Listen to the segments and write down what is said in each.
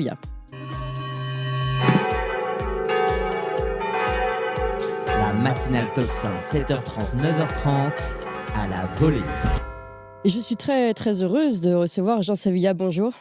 Bien. La matinale Tocsin, 7h30, 9h30, à la volée. Et je suis très, très heureuse de recevoir Jean Sevilla. Bonjour.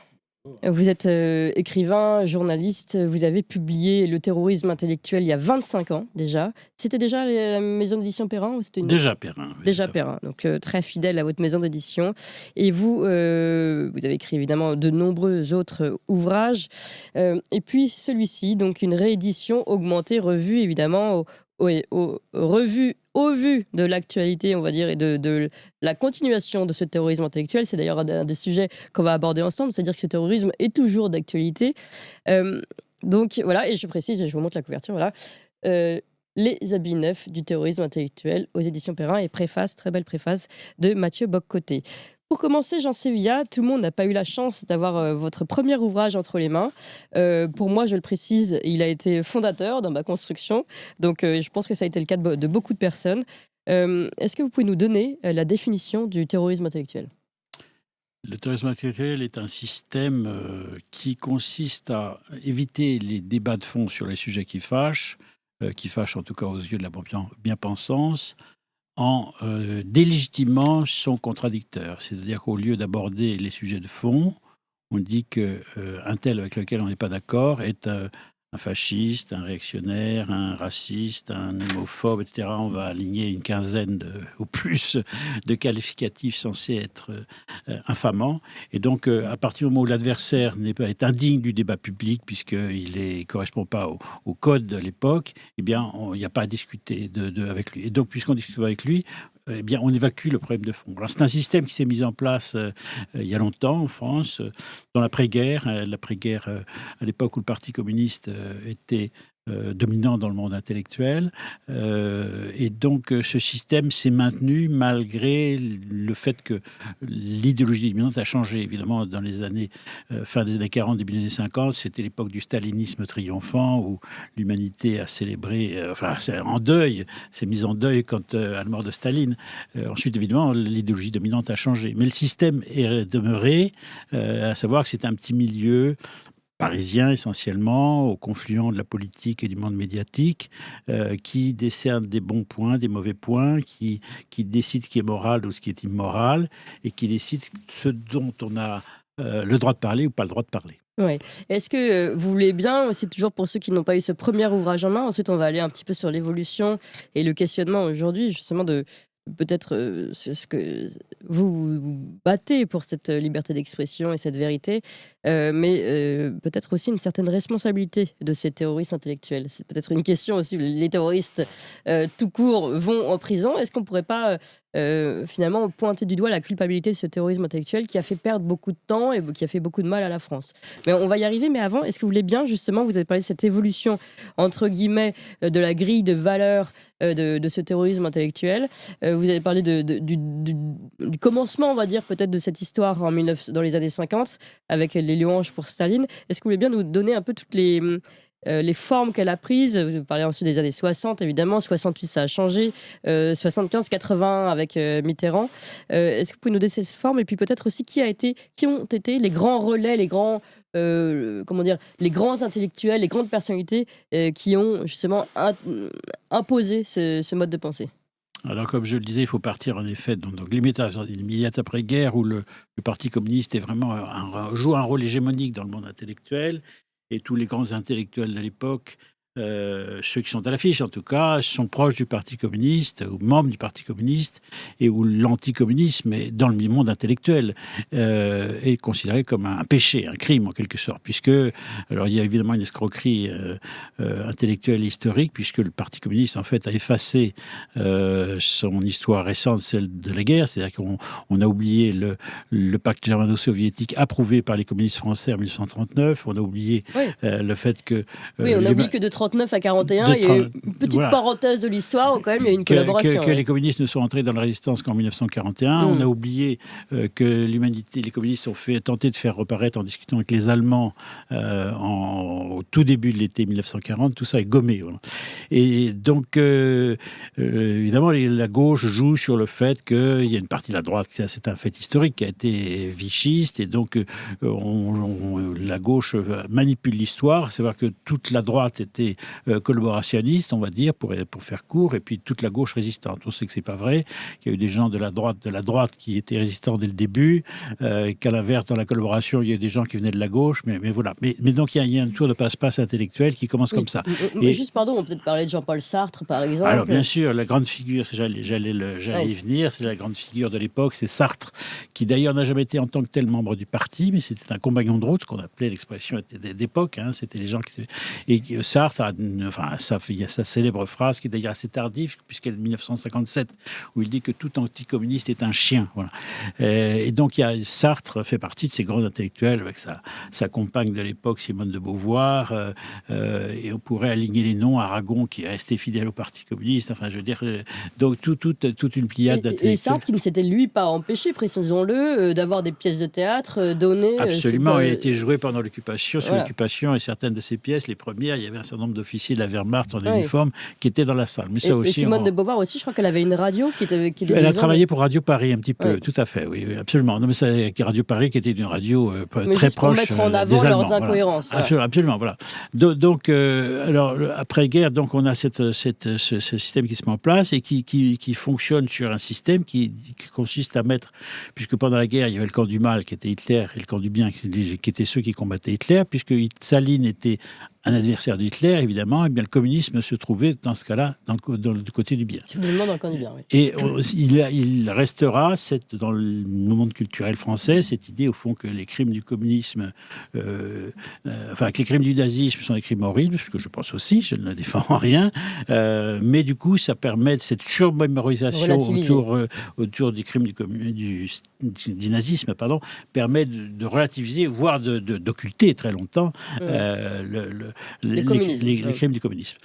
Vous êtes écrivain, journaliste, vous avez publié Le terrorisme intellectuel il y a 25 ans déjà. C'était déjà la maison d'édition Perrin ou c'était une... Déjà Perrin. Oui, déjà Perrin, donc très fidèle à votre maison d'édition. Et vous, vous avez écrit évidemment de nombreux autres ouvrages. Et puis celui-ci, donc une réédition augmentée, revue évidemment au vu de l'actualité, on va dire, et de la continuation de ce terrorisme intellectuel. C'est d'ailleurs un des sujets qu'on va aborder ensemble, c'est-à-dire que ce terrorisme est toujours d'actualité. Donc voilà, et je précise, et je vous montre la couverture, voilà. Les habits neufs du terrorisme intellectuel aux éditions Perrin et préface, très belle préface de Mathieu Bock-Côté. Pour commencer, Jean Sevilla, tout le monde n'a pas eu la chance d'avoir votre premier ouvrage entre les mains. Pour moi, je le précise, il a été fondateur dans ma construction, donc je pense que ça a été le cas de beaucoup de personnes. Est-ce que vous pouvez nous donner la définition du terrorisme intellectuel ? Le terrorisme intellectuel est un système qui consiste à éviter les débats de fond sur les sujets qui fâchent en tout cas aux yeux de la bien-pensance, en délégitimant son contradicteur. C'est-à-dire qu'au lieu d'aborder les sujets de fond, on dit qu'un tel avec lequel on n'est pas d'accord est un fasciste, un réactionnaire, un raciste, un homophobe, etc. On va aligner une quinzaine ou plus de qualificatifs censés être infamants. Et donc, à partir du moment où l'adversaire est indigne du débat public, puisqu'il ne correspond pas au code de l'époque, eh bien, il n'y a pas à discuter avec lui. Et donc, puisqu'on ne discute pas avec lui, eh bien, on évacue le problème de fond. Alors, c'est un système qui s'est mis en place il y a longtemps en France, dans l'après-guerre, à l'époque où le Parti communiste était dominant dans le monde intellectuel. Et donc, ce système s'est maintenu malgré le fait que l'idéologie dominante a changé. Évidemment, dans les années, fin des années 40, début des années 50, c'était l'époque du stalinisme triomphant où l'humanité a célébré, s'est mise en deuil à la mort de Staline. Ensuite, évidemment, l'idéologie dominante a changé. Mais le système est demeuré, à savoir que c'est un petit milieu parisien essentiellement, au confluent de la politique et du monde médiatique, qui décerne des bons points, des mauvais points, qui décide ce qui est moral ou ce qui est immoral, et qui décide ce dont on a le droit de parler ou pas le droit de parler. Oui. Est-ce que vous voulez bien, aussi toujours pour ceux qui n'ont pas eu ce premier ouvrage en main, ensuite on va aller un petit peu sur l'évolution et le questionnement aujourd'hui, justement, de peut-être c'est ce que vous battez pour cette liberté d'expression et cette vérité, mais peut-être aussi une certaine responsabilité de ces terroristes intellectuels. C'est peut-être une question aussi. Les terroristes tout court vont en prison. Est-ce qu'on ne pourrait pas finalement pointer du doigt la culpabilité de ce terrorisme intellectuel qui a fait perdre beaucoup de temps et qui a fait beaucoup de mal à la France ? Mais on va y arriver, mais avant, est-ce que vous voulez bien, justement, vous avez parlé de cette évolution, entre guillemets, de la grille de valeurs de ce terrorisme intellectuel. Vous avez parlé du commencement, on va dire, peut-être de cette histoire dans les années 50, avec les louanges pour Staline. Est-ce que vous voulez bien nous donner un peu toutes les formes qu'elle a prises? Vous parlez ensuite des années 60, évidemment. 68, ça a changé. 75, 80 avec Mitterrand. Est-ce que vous pouvez nous donner ces formes? Et puis peut-être aussi qui ont été les grands relais, les grands intellectuels, les grandes personnalités qui ont justement imposé ce mode de pensée? Alors, comme je le disais, il faut partir en effet donc l'immédiate après-guerre où le Parti communiste est vraiment joue un rôle hégémonique dans le monde intellectuel, et tous les grands intellectuels de l'époque, ceux qui sont à l'affiche en tout cas, sont proches du Parti communiste ou membres du Parti communiste, et où l'anticommunisme est dans le monde intellectuel est considéré comme un péché, un crime en quelque sorte, puisque alors il y a évidemment une escroquerie intellectuelle et historique, puisque le Parti communiste en fait a effacé son histoire récente, celle de la guerre, c'est-à-dire qu'on a oublié le pacte germano-soviétique approuvé par les communistes français en 1939, on a oublié le fait que oui, on a oublié que de 30 39 à 41, il y a eu une petite parenthèse de l'histoire où quand même il y a eu une collaboration. Que les communistes ne sont entrés dans la résistance qu'en 1941. On a oublié que l'humanité, les communistes ont tenté de faire reparaître en discutant avec les Allemands au tout début de l'été 1940. Tout ça est gommé. Voilà. Et donc, évidemment, la gauche joue sur le fait qu'il y a une partie de la droite, c'est un fait historique, qui a été vichiste, et donc la gauche manipule l'histoire. C'est-à-dire que toute la droite était collaborationniste, on va dire, pour faire court, et puis toute la gauche résistante. On sait que c'est pas vrai, qu'il y a eu des gens de la droite qui étaient résistants dès le début, qu'à l'inverse, dans la collaboration, il y a eu des gens qui venaient de la gauche, mais voilà. Mais donc, il y a un tour de passe-passe intellectuel qui commence comme ça. Et juste, pardon, on peut peut-être parler de Jean-Paul Sartre, par exemple. Alors, bien sûr, la grande figure, j'allais y venir, c'est la grande figure de l'époque, c'est Sartre, qui d'ailleurs n'a jamais été en tant que tel membre du parti, mais c'était un compagnon de route, qu'on appelait, l'expression d'époque, hein, c'était les gens qui... Et Sartre, il y a sa célèbre phrase, qui est d'ailleurs assez tardive, puisqu'elle est de 1957, où il dit que tout anticommuniste est un chien. Voilà. Et donc, Sartre fait partie de ces grands intellectuels, avec sa compagne de l'époque, Simone de Beauvoir, et on pourrait aligner les noms, Aragon, qui est resté fidèle au Parti communiste, enfin, je veux dire, donc toute une pliade d'intellectuels. Et Sartre, qui ne s'était, lui, pas empêché, précisons-le, d'avoir des pièces de théâtre données... Absolument, il a été joué pendant l'occupation, sous l'occupation, et certaines de ses pièces, les premières, il y avait un certain nombre d'officiers de la Wehrmacht en uniforme qui étaient dans la salle. Mais ça aussi, et Simone de Beauvoir aussi, je crois qu'elle avait une radio qui était... Elle a travaillé pour Radio Paris un petit peu, tout à fait, oui, absolument. Non, mais c'est Radio Paris qui était une radio très proche pour mettre en avant leurs incohérences. Voilà. Absolument, voilà. Donc, alors, après-guerre, donc, on a ce système qui se met en place et qui fonctionne sur un système qui consiste à mettre, puisque pendant la guerre, il y avait le camp du mal qui était Hitler et le camp du bien qui étaient ceux qui combattaient Hitler, puisque Staline était un adversaire d'Hitler, évidemment, et bien le communisme se trouvait dans ce cas-là du côté du bien. Soudainement dans le camp du bien, oui. Et il restera dans le monde culturel français cette idée au fond que les crimes du communisme, que les crimes du nazisme sont des crimes horribles, ce que je pense aussi, je ne le défends en rien, mais du coup ça permet cette surmémorisation autour des crimes du nazisme, permet de relativiser, voire d'occulter très longtemps les crimes du communisme.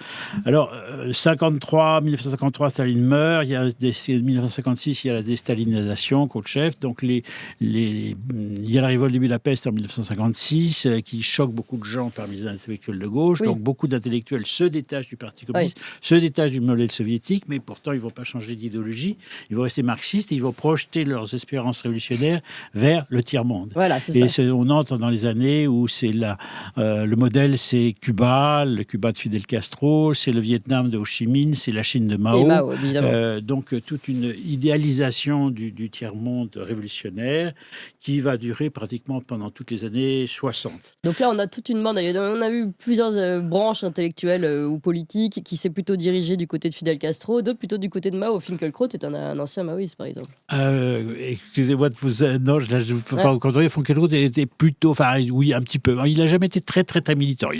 Alors, 1953, Staline meurt, 1956, il y a la déstalinisation, Khrouchtchev, donc il y a la révolte de Budapest en 1956, qui choque beaucoup de gens parmi les intellectuels de gauche, donc beaucoup d'intellectuels se détachent du Parti communiste, se détachent du modèle soviétique, mais pourtant ils ne vont pas changer d'idéologie, ils vont rester marxistes et ils vont projeter leurs espérances révolutionnaires vers le tiers-monde. Voilà, on entre dans les années où c'est le modèle, c'est Cuba, le Cuba de Fidel Castro, c'est le Vietnam de Ho Chi Minh, c'est la Chine de Mao. Et Mao, évidemment. Donc toute une idéalisation du tiers-monde révolutionnaire qui va durer pratiquement pendant toutes les années 60. Donc là, on a toute une bande, on a eu plusieurs branches intellectuelles ou politiques qui s'est plutôt dirigée du côté de Fidel Castro, d'autres plutôt du côté de Mao. Finkielkraut est un ancien maoïste, par exemple. Excusez-moi de vous... non, je ne peux pas vous contredire. Finkielkraut était plutôt... oui, un petit peu. Il n'a jamais été très, très, très militant.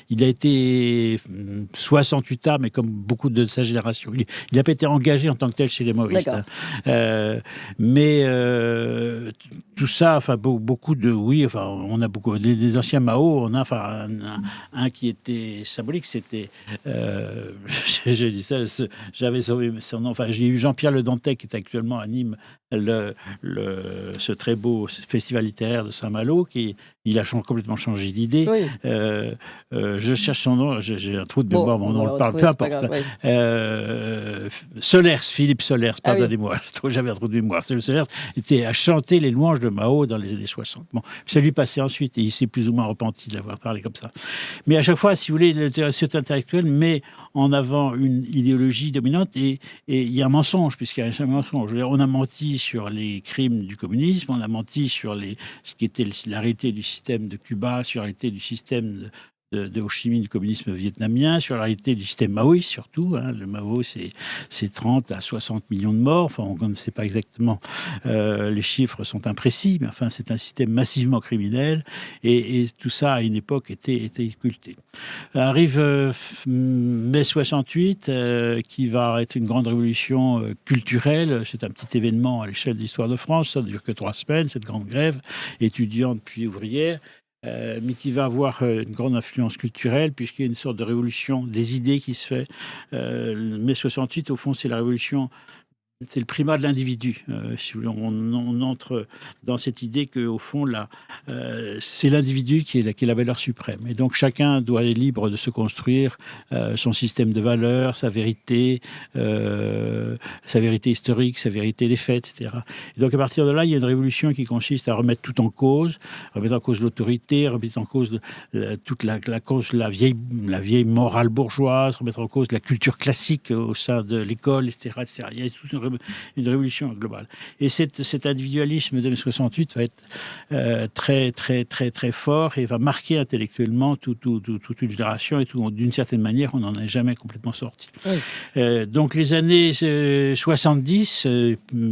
Il a été 68 ans, mais comme beaucoup de sa génération. Il n'a pas été engagé en tant que tel chez les maoïstes. Mais tout ça, beaucoup de... Oui, on a beaucoup... Des anciens Mao, on a un qui était symbolique, c'était... j'ai dit ça, j'avais sauvé son nom. J'ai eu Jean-Pierre Le Dantec, qui est actuellement à Nîmes, ce très beau festival littéraire de Saint-Malo, il a complètement changé d'idée. Oui. Je cherche son nom, j'ai un trou de mémoire, mon nom parle, peu importe. Philippe Solers, pardonnez-moi, j'avais un trou de mémoire. Solers était à chanter les louanges de Mao dans les années 60. Bon, ça lui passait ensuite, et il s'est plus ou moins repenti de l'avoir parlé comme ça. Mais à chaque fois, si vous voulez, cet intellectuel met en avant une idéologie dominante, et il y a un mensonge, puisqu'il y a un mensonge. On a menti sur les crimes du communisme, on a menti sur ce qui était la réalité du système de Cuba, sur la réalité du système de Ho Chi Minh, du communisme vietnamien, sur la réalité du système maoïste surtout. Le Mao, c'est 30 à 60 millions de morts. On ne sait pas exactement. Les chiffres sont imprécis, mais c'est un système massivement criminel. Et tout ça, à une époque, était occulté. Arrive mai 68, qui va être une grande révolution culturelle. C'est un petit événement à l'échelle de l'histoire de France. Ça ne dure que 3 semaines, cette grande grève étudiante puis ouvrière. mais qui va avoir une grande influence culturelle, puisqu'il y a une sorte de révolution des idées qui se fait. Mai 68, au fond, c'est la révolution. C'est le primat de l'individu. Si vous voulez, on entre dans cette idée qu'au fond, c'est l'individu qui est la valeur suprême. Et donc, chacun doit être libre de se construire son système de valeurs, sa vérité historique, sa vérité des faits, etc. Et donc, à partir de là, il y a une révolution qui consiste à remettre tout en cause, remettre en cause l'autorité, remettre en cause toute la vieille morale bourgeoise, remettre en cause la culture classique au sein de l'école, etc., etc. Il y a toute une révolution globale. Et cet individualisme de mai 68 va être très, très, très, très fort et va marquer intellectuellement toute une génération et d'une certaine manière, on n'en est jamais complètement sorti. Oui. Donc les années 70,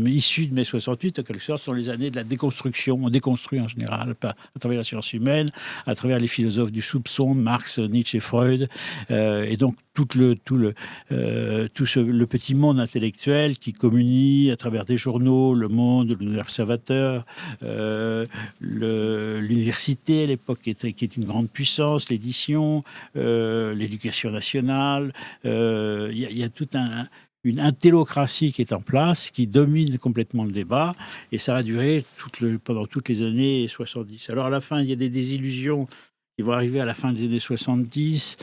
issues de mai 68, en quelque sorte, sont les années de la déconstruction. On déconstruit en général à travers la science humaine, à travers les philosophes du soupçon, Marx, Nietzsche et Freud, et donc tout le petit monde intellectuel qui communie à travers des journaux, Le Monde, l'Observateur, l'université à l'époque qui est une grande puissance, l'édition, l'éducation nationale. Il y a toute une intellocratie qui est en place, qui domine complètement le débat, et ça va durer pendant toutes les années 70. Alors à la fin, il y a des désillusions qui vont arriver à la fin des années 70.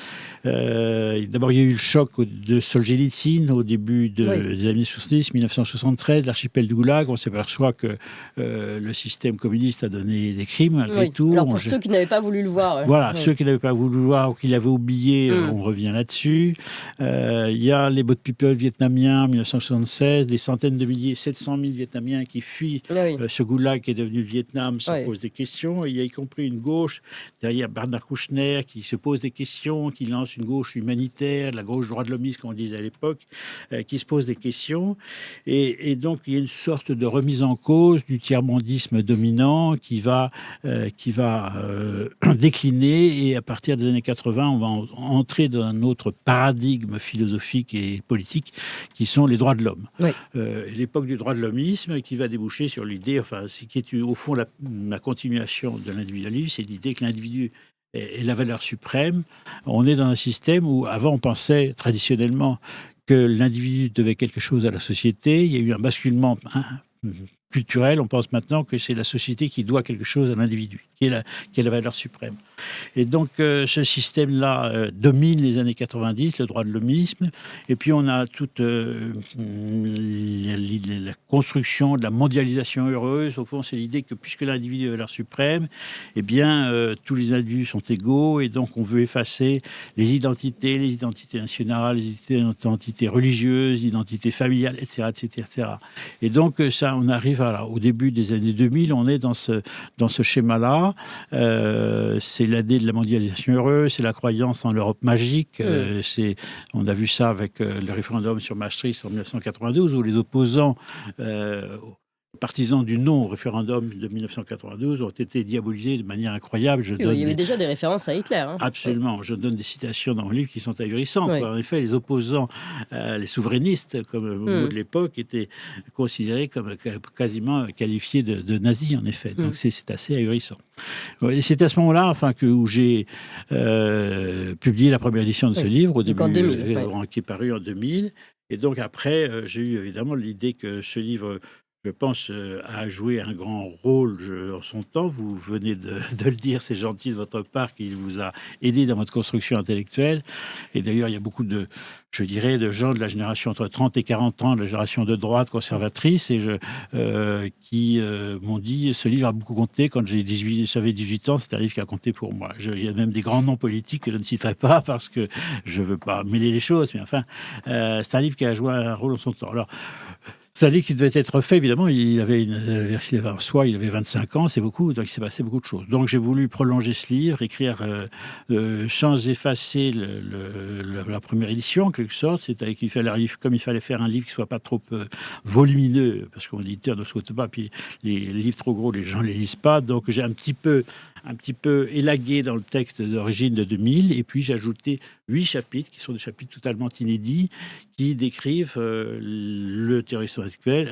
D'abord, il y a eu le choc de Solzhenitsyn au début des années 70, 1973, l'archipel du Goulag. On s'aperçoit que le système communiste a donné des crimes, malgré tout. Alors, pour ceux qui n'avaient pas voulu le voir. Voilà, ceux qui n'avaient pas voulu le voir ou qui l'avaient oublié, on revient là-dessus. Il y a les boat people vietnamiens en 1976, des centaines de milliers, 700 000 Vietnamiens qui fuient ce Goulag qui est devenu le Vietnam, se posent des questions. Et il y a y compris une gauche, derrière Bernard Kouchner, qui se pose des questions, qui lance une gauche humanitaire, la gauche droit de l'hommisme, comme on disait à l'époque, qui se pose des questions. Et donc, il y a une sorte de remise en cause du tiers-mondisme dominant qui va décliner. Et à partir des années 80, on va entrer dans un autre paradigme philosophique et politique qui sont les droits de l'homme. Oui. L'époque du droit de l'hommisme qui va déboucher sur l'idée, qui est au fond la continuation de l'individualisme, c'est l'idée que l'individu est la valeur suprême. On est dans un système où, avant, on pensait traditionnellement que l'individu devait quelque chose à la société. Il y a eu un basculement culturel. On pense maintenant que c'est la société qui doit quelque chose à l'individu, qui est la valeur suprême. Et donc, ce système-là domine les années 90, le droit de l'hommisme. Et puis, on a toute la construction de la mondialisation heureuse. Au fond, c'est l'idée que puisque l'individu est la valeur suprême, eh bien, tous les individus sont égaux. Et donc, on veut effacer les identités nationales, les identités religieuses, l'identité familiale, etc., etc., etc. Et donc, ça, on arrive au début des années 2000, on est dans ce schéma-là. C'est l'année de la mondialisation heureuse, c'est la croyance en l'Europe magique. On a vu ça avec le référendum sur Maastricht en 1992, où les opposants partisans du non au référendum de 1992 ont été diabolisés de manière incroyable. Il y avait déjà des références à Hitler. Absolument. Je donne des citations dans le livre qui sont ahurissantes. En effet, les opposants, les souverainistes, comme le mot de l'époque, étaient considérés comme quasiment qualifiés de nazis, en effet. Donc c'est assez ahurissant. Et c'est à ce moment-là où j'ai publié la première édition de ce livre, au début, en 2000, qui est paru en 2000. Et donc après, j'ai eu évidemment l'idée que ce livre, je pense, a joué un grand rôle en son temps. Vous venez de le dire, c'est gentil de votre part, qu'il vous a aidé dans votre construction intellectuelle. Et d'ailleurs, il y a beaucoup de gens de la génération entre 30 et 40 ans, de la génération de droite conservatrice, qui m'ont dit, ce livre a beaucoup compté. Quand j'avais 18 ans, c'est un livre qui a compté pour moi. Il y a même des grands noms politiques que je ne citerai pas parce que je ne veux pas mêler les choses. Mais enfin, c'est un livre qui a joué un rôle en son temps. Alors, c'est un livre qui devait être fait, évidemment. Il avait 25 ans, c'est beaucoup, donc il s'est passé beaucoup de choses. Donc j'ai voulu prolonger ce livre, écrire sans effacer la première édition, en quelque sorte. C'est-à-dire qu'il fallait comme il fallait faire un livre qui ne soit pas trop volumineux, parce qu'on éditeur ne souhaite pas, puis les livres trop gros, les gens ne les lisent pas. Donc j'ai un petit peu élagué dans le texte d'origine de 2000, et puis j'ai ajouté 8 chapitres, qui sont des chapitres totalement inédits, qui décrivent le terrorisme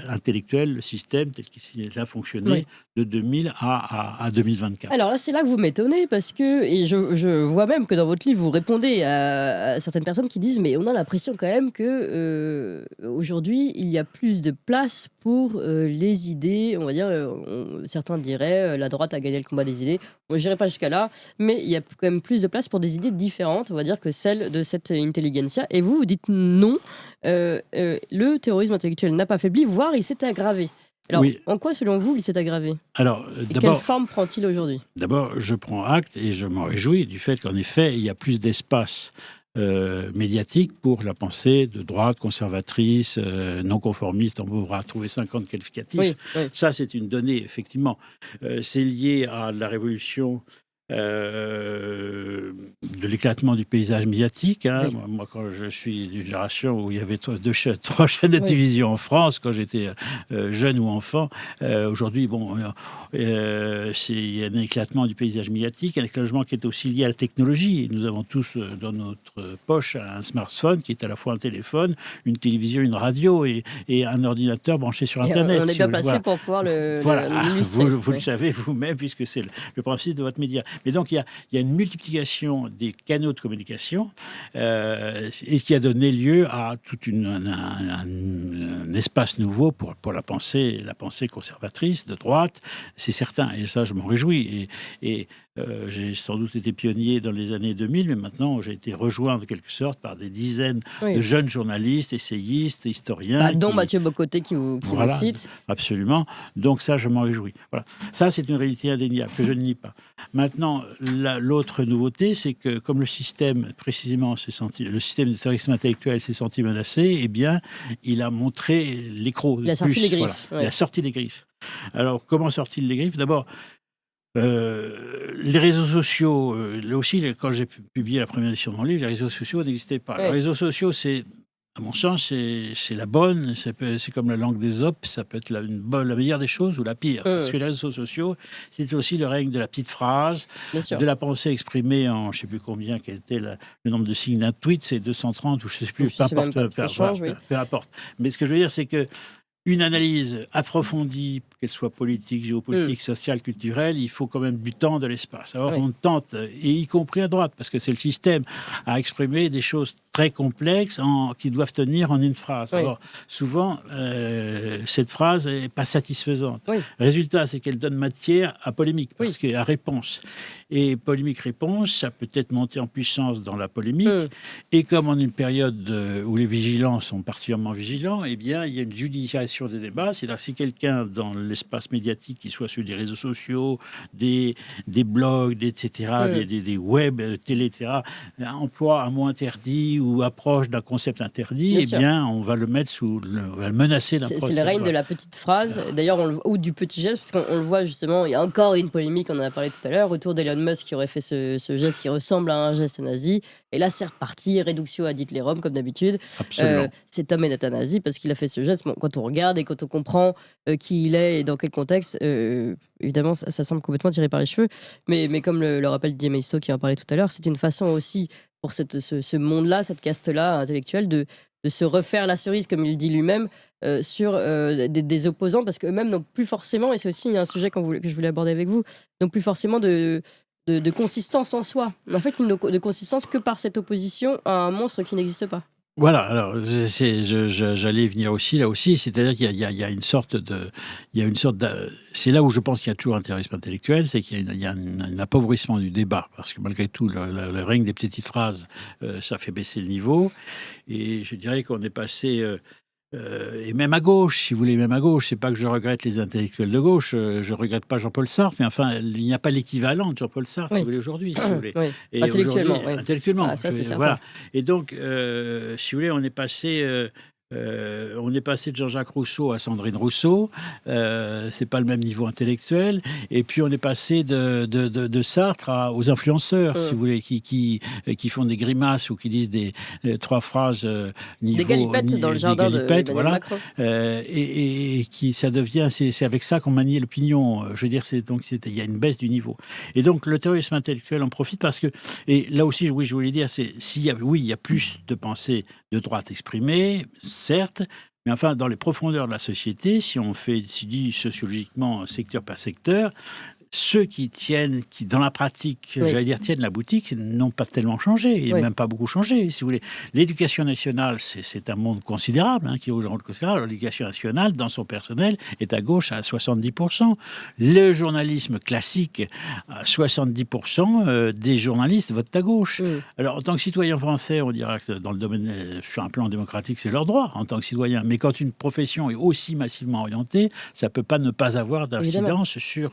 intellectuel, le système tel qu'il a fonctionné de 2000 à 2024. Alors là, c'est là que vous m'étonnez parce que, et je vois même que dans votre livre, vous répondez à certaines personnes qui disent, mais on a l'impression quand même que aujourd'hui, il y a plus de place pour les idées, on va dire, certains diraient, la droite a gagné le combat des idées. Bon, je n'irai pas jusqu'à là, mais il y a quand même plus de place pour des idées différentes, on va dire, que celles de cette intelligentsia. Et vous dites non, le terrorisme intellectuel n'a pas faibli, voire il s'est aggravé. Alors, en quoi, selon vous, il s'est aggravé ? Alors, et quelle forme prend-il aujourd'hui ? D'abord, je prends acte et je m'en réjouis du fait qu'en effet, il y a plus d'espace médiatique pour la pensée de droite, conservatrice, non conformiste. On pourra trouver 50 qualificatifs. Ça, c'est une donnée, effectivement. C'est lié à la révolution de l'éclatement du paysage médiatique. Hein. Moi, quand je suis d'une génération où il y avait trois chaînes de télévision en France, quand j'étais jeune ou enfant, aujourd'hui, il y a un éclatement du paysage médiatique, un éclatement qui est aussi lié à la technologie. Nous avons tous dans notre poche un smartphone qui est à la fois un téléphone, une télévision, une radio et un ordinateur branché sur Internet. On est bien placé pour pouvoir l'illustrer. Vous le savez vous-même, puisque c'est le principe de votre média. Mais donc, il y a une multiplication des canaux de communication et qui a donné lieu à tout un espace nouveau pour la pensée conservatrice de droite, c'est certain. Et ça, je m'en réjouis. Et j'ai sans doute été pionnier dans les années 2000, mais maintenant, j'ai été rejoint, en quelque sorte, par des dizaines de jeunes journalistes, essayistes, historiens. Dont Mathieu Bocoté qui vous cite. Absolument. Donc ça, je m'en réjouis. Voilà. Ça, c'est une réalité indéniable que je ne nie pas. Maintenant, l'autre nouveauté, c'est que comme le système, précisément, le système de terrorisme intellectuel s'est senti menacé, eh bien, il a montré l'écrou. Il a sorti les griffes. Il a sorti les griffes. Alors, comment sort-il les griffes ? D'abord, les réseaux sociaux, là aussi, quand j'ai publié la première édition de mon livre, les réseaux sociaux n'existaient pas. Les réseaux sociaux, à mon sens, c'est la bonne, c'est comme la langue d'Ésope, ça peut être la meilleure des choses ou la pire. Parce que les réseaux sociaux, c'est aussi le règne de la petite phrase, de la pensée exprimée en, je ne sais plus combien, quel était le nombre de signes d'un tweet, c'est 230 ou je ne sais plus, peu importe. Mais ce que je veux dire, c'est que une analyse approfondie, qu'elle soit politique, géopolitique, sociale, culturelle, il faut quand même du temps, de l'espace. Alors on tente, et y compris à droite, parce que c'est le système, à exprimer des choses très complexes qui doivent tenir en une phrase. Alors souvent, cette phrase n'est pas satisfaisante. Résultat, c'est qu'elle donne matière à polémique, parce qu'à réponse. Et polémique-réponse, ça peut être monté en puissance dans la polémique. Et comme en une période où les vigilants sont particulièrement vigilants, eh bien, il y a une judiciarisation des débats. C'est-à-dire si quelqu'un dans l'espace médiatique, qui soit sur des réseaux sociaux, des blogs, etc., des web, télé, etc., emploie un mot interdit ou approche d'un concept interdit, on va le mettre on va le menacer d'un procès. C'est le règne de la petite phrase, d'ailleurs, ou du petit geste, parce qu'on le voit justement, il y a encore une polémique, on en a parlé tout à l'heure, autour d'Elon Musk qui aurait fait ce geste qui ressemble à un geste nazi. Et là, c'est reparti, réductio ad Hitlerum, comme d'habitude. Cet homme est un nazi parce qu'il a fait ce geste. Bon, quand on regarde et quand on comprend qui il est et dans quel contexte, évidemment, ça semble complètement tiré par les cheveux. Mais comme le rappelle Didier Maisto qui en parlait tout à l'heure, c'est une façon aussi pour ce monde-là, cette caste-là intellectuelle, de se refaire la cerise, comme il dit lui-même, sur des opposants, parce qu'eux-mêmes n'ont plus forcément, et c'est aussi un sujet que je voulais aborder avec vous, n'ont plus forcément de consistance en soi. En fait, ils n'ont de consistance que par cette opposition à un monstre qui n'existe pas. Voilà, alors j'allais venir aussi là aussi, c'est-à-dire qu'il y a une sorte de, c'est là où je pense qu'il y a toujours un terrorisme intellectuel, c'est qu'il y a un appauvrissement du débat, parce que malgré tout le règne des petites phrases, ça fait baisser le niveau, et je dirais qu'on est passé et même à gauche, si vous voulez, même à gauche, c'est pas que je regrette les intellectuels de gauche, je regrette pas Jean-Paul Sartre, mais enfin, il n'y a pas l'équivalent de Jean-Paul Sartre, si vous voulez, aujourd'hui. Si vous voulez. Et intellectuellement. Intellectuellement. Ça, c'est certain. Voilà. Et donc, si vous voulez, on est passé de Jean-Jacques Rousseau à Sandrine Rousseau, c'est pas le même niveau intellectuel, et puis on est passé de Sartre aux influenceurs, si vous voulez, qui font des grimaces ou qui disent trois phrases niveau... Des galipettes dans le jardin de voilà. Macron. Et qui, ça devient... C'est avec ça qu'on manie l'opinion. Je veux dire, il y a une baisse du niveau. Et donc, le terrorisme intellectuel en profite parce que... Et là aussi, oui, je voulais dire, il y a plus de pensée de droite exprimée, certes, mais enfin, dans les profondeurs de la société, si on dit sociologiquement secteur par secteur, ceux qui dans la pratique, Oui. j'allais dire, tiennent la boutique, n'ont pas tellement changé, et Oui. même pas beaucoup changé, si vous voulez. L'éducation nationale, c'est un monde considérable, qui est aujourd'hui considérable. L'éducation nationale, dans son personnel, est à gauche à 70%. Le journalisme classique, à 70% des journalistes votent à gauche. Alors, en tant que citoyen français, on dira que dans le domaine, sur un plan démocratique, c'est leur droit, en tant que citoyen. Mais quand une profession est aussi massivement orientée, ça ne peut pas ne pas avoir d'incidence sur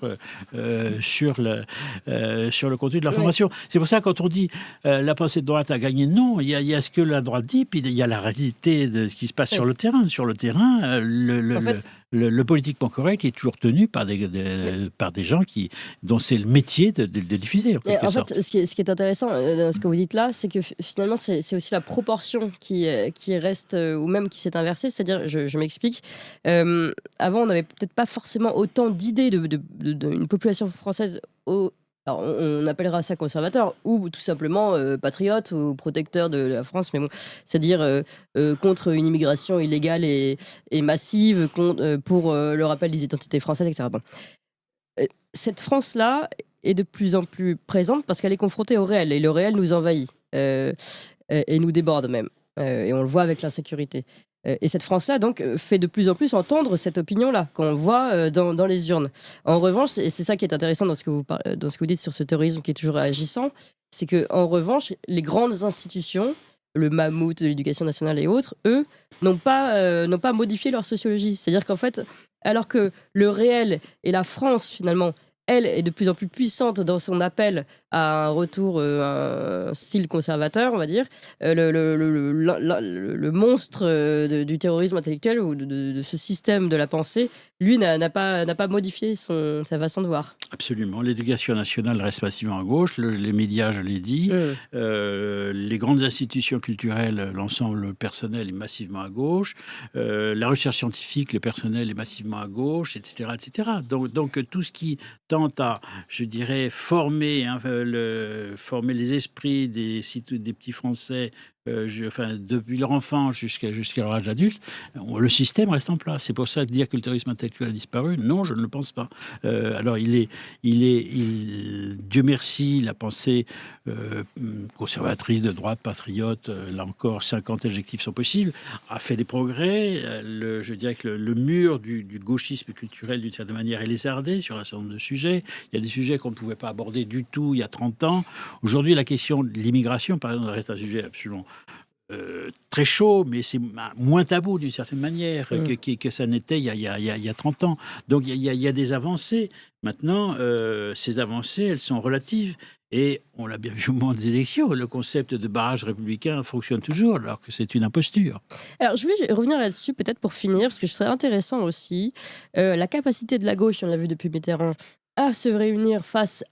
le contenu de l'information. Oui. C'est pour ça, quand on dit la pensée de droite a gagné, non, il y a ce que la droite dit, puis il y a la réalité de ce qui se passe sur le terrain. Sur le terrain, le politiquement correct est toujours tenu par des gens dont c'est le métier de diffuser. En fait, ce qui est intéressant dans ce que vous dites là, c'est que finalement, c'est aussi la proportion qui reste, ou même qui s'est inversée. C'est-à-dire, je m'explique, avant, on n'avait peut-être pas forcément autant d'idées d'une population française alors, on appellera ça conservateur ou tout simplement patriote ou protecteur de la France, mais bon, c'est-à-dire contre une immigration illégale et massive, pour le rappel des identités françaises, etc. Bon. Cette France-là est de plus en plus présente parce qu'elle est confrontée au réel, et le réel nous envahit et nous déborde même, et on le voit avec l'insécurité. Et cette France-là, donc, fait de plus en plus entendre cette opinion-là, qu'on voit dans les urnes. En revanche, et c'est ça qui est intéressant dans ce que vous dites sur ce terrorisme qui est toujours agissant, c'est qu'en revanche, les grandes institutions, le mammouth de l'éducation nationale et autres, eux, n'ont pas modifié leur sociologie. C'est-à-dire qu'en fait, alors que le réel et la France, finalement, elle est de plus en plus puissante dans son appel à un retour, un style conservateur, on va dire. Le monstre du terrorisme intellectuel ou de ce système de la pensée, lui, n'a pas modifié sa façon de voir. Absolument. L'éducation nationale reste massivement à gauche. Les médias, je l'ai dit. Les grandes institutions culturelles, l'ensemble personnel est massivement à gauche. La recherche scientifique, le personnel est massivement à gauche, etc. etc. Donc tout ce qui tente à, je dirais, former les esprits des petits Français depuis leur enfance jusqu'à leur âge adulte, le système reste en place. C'est pour ça que dire que le terrorisme intellectuel a disparu, non, je ne le pense pas. Alors, Dieu merci, la pensée conservatrice de droite, patriote, là encore, 50 adjectifs sont possibles, a fait des progrès. Je dirais que le mur du gauchisme culturel, d'une certaine manière, est lézardé sur un certain nombre de sujets. Il y a des sujets qu'on ne pouvait pas aborder du tout il y a 30 ans. Aujourd'hui, la question de l'immigration, par exemple, reste un sujet absolument très chaud, mais c'est moins tabou d'une certaine manière que ça n'était il y a 30 ans. Donc il y a des avancées. Maintenant, ces avancées, elles sont relatives. Et on l'a bien vu au moment des élections, le concept de barrage républicain fonctionne toujours, alors que c'est une imposture. Alors, je voulais revenir là-dessus, peut-être pour finir, parce que je serais intéressant aussi, la capacité de la gauche, on l'a vu depuis Mitterrand, à se réunir face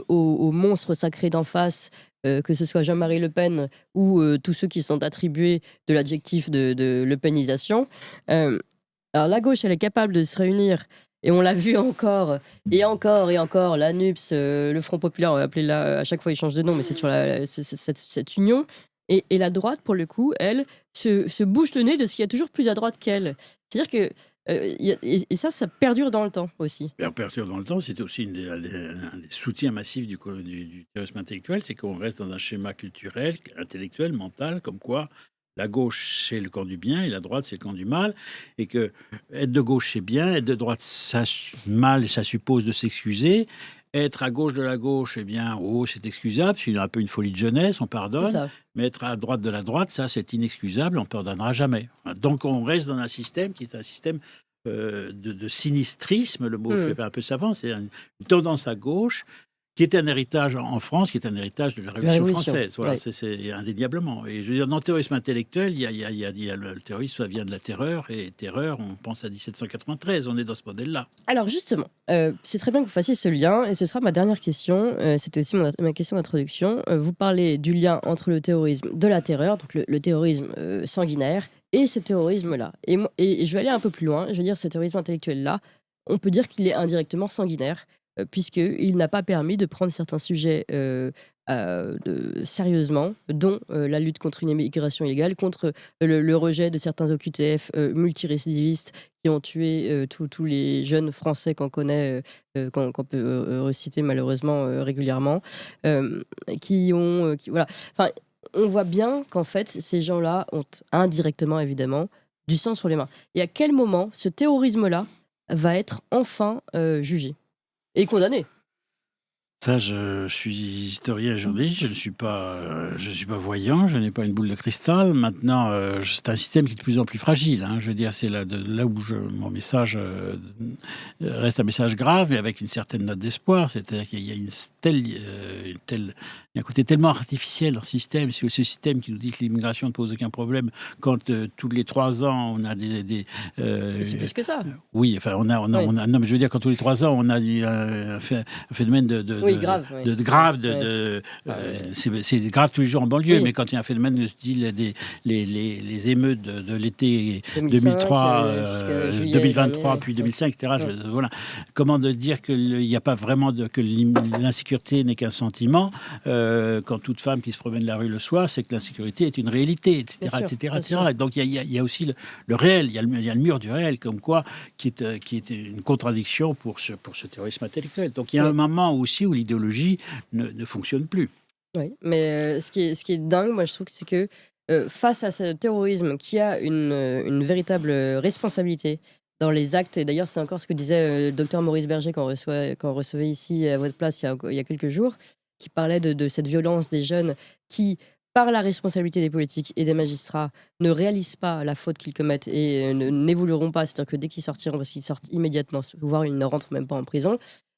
aux monstres sacrés d'en face, que ce soit Jean-Marie Le Pen ou tous ceux qui sont attribués de l'adjectif de Le Penisation. Alors, la gauche, elle est capable de se réunir. Et on l'a vu encore, et encore, et encore, la NUPS, le Front Populaire, on va appeler à chaque fois il change de nom, mais c'est toujours cette union. Et la droite, pour le coup, elle, se bouche le nez de ce qu'il y a toujours plus à droite qu'elle. C'est-à-dire que, et ça perdure dans le temps aussi. Ça perdure dans le temps, c'est aussi un des soutiens massifs du terrorisme intellectuel, c'est qu'on reste dans un schéma culturel, intellectuel, mental, comme quoi la gauche, c'est le camp du bien et la droite, c'est le camp du mal. Et que être de gauche, c'est bien. Être de droite, ça mal, ça suppose de s'excuser. Être à gauche de la gauche, eh bien, c'est excusable. C'est un peu une folie de jeunesse, on pardonne. Mais être à droite de la droite, ça, c'est inexcusable. On ne pardonnera jamais. Donc, on reste dans un système qui est un système de sinistrisme. Le mot fait un peu savant. C'est une tendance à gauche qui est un héritage en France, qui est un héritage de la Révolution française. Voilà, ouais. C'est indéniablement. Et je veux dire, dans le terrorisme intellectuel, il y a le terrorisme, ça vient de la terreur, et terreur, on pense à 1793, on est dans ce modèle-là. Alors justement, c'est très bien que vous fassiez ce lien, et ce sera ma dernière question, c'était aussi ma question d'introduction. Vous parlez du lien entre le terrorisme de la terreur, donc le terrorisme sanguinaire, et ce terrorisme-là. Et je vais aller un peu plus loin, je veux dire, ce terrorisme intellectuel-là, on peut dire qu'il est indirectement sanguinaire, puisqu'il n'a pas permis de prendre certains sujets sérieusement, dont la lutte contre une immigration illégale, contre le rejet de certains OQTF multirécidivistes qui ont tué tous les jeunes Français qu'on connaît, qu'on peut reciter malheureusement régulièrement, voilà. Enfin, on voit bien qu'en fait, ces gens-là ont indirectement, évidemment, du sang sur les mains. Et à quel moment ce terrorisme-là va être enfin jugé et condamné? Ça, je suis historien et journaliste, je ne suis pas voyant, je n'ai pas une boule de cristal. Maintenant, c'est un système qui est de plus en plus fragile. Hein. Je veux dire, c'est là où mon message reste un message grave, mais avec une certaine note d'espoir. C'est-à-dire qu'il y a il y a un côté tellement artificiel dans le système. C'est ce système qui nous dit que l'immigration ne pose aucun problème quand tous les 3 ans, on a c'est plus que ça. Oui, enfin, non, mais je veux dire, quand tous les 3 ans, on a un phénomène grave. C'est grave tous les jours en banlieue, Oui. mais quand il y a un phénomène de style les émeutes de l'été 2005, 2003, juillet 2023, dernier. puis 2005, etc. Voilà. Comment de dire qu'il n'y a pas vraiment que l'insécurité n'est qu'un sentiment quand toute femme qui se promène la rue le soir, c'est que l'insécurité est une réalité, etc. Donc il y a aussi le réel, il y a le mur du réel, comme quoi, qui est une contradiction pour ce terrorisme intellectuel. Donc il y a un moment aussi où l'idéologie ne fonctionne plus. Oui, mais ce qui est dingue, moi je trouve, c'est que face à ce terrorisme qui a une véritable responsabilité dans les actes, et d'ailleurs c'est encore ce que disait le docteur Maurice Berger quand on recevait ici à votre place il y a quelques jours, qui parlait de cette violence des jeunes qui, par la responsabilité des politiques et des magistrats, ne réalisent pas la faute qu'ils commettent et n'évolueront pas, c'est-à-dire que dès qu'ils sortiront, parce qu'ils sortent immédiatement, voire ils ne rentrent même pas en prison,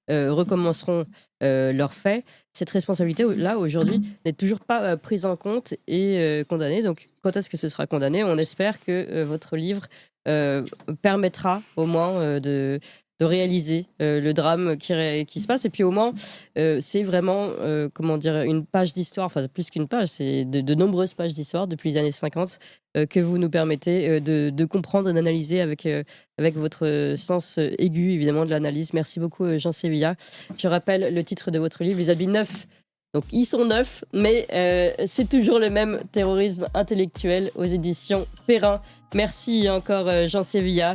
recommenceront leurs faits. Cette responsabilité-là, aujourd'hui, n'est toujours pas prise en compte et condamnée. Donc, quand est-ce que ce sera condamné ? On espère que votre livre permettra au moins de réaliser le drame qui se passe. Et puis au moins, c'est vraiment une page d'histoire, enfin plus qu'une page, c'est de nombreuses pages d'histoire depuis les années 50 que vous nous permettez de comprendre et d'analyser avec votre sens aigu, évidemment, de l'analyse. Merci beaucoup, Jean Sévilla. Je rappelle le titre de votre livre, Les habits neufs. Donc, ils sont neufs, mais c'est toujours le même terrorisme intellectuel aux éditions Perrin. Merci encore, Jean Sévilla.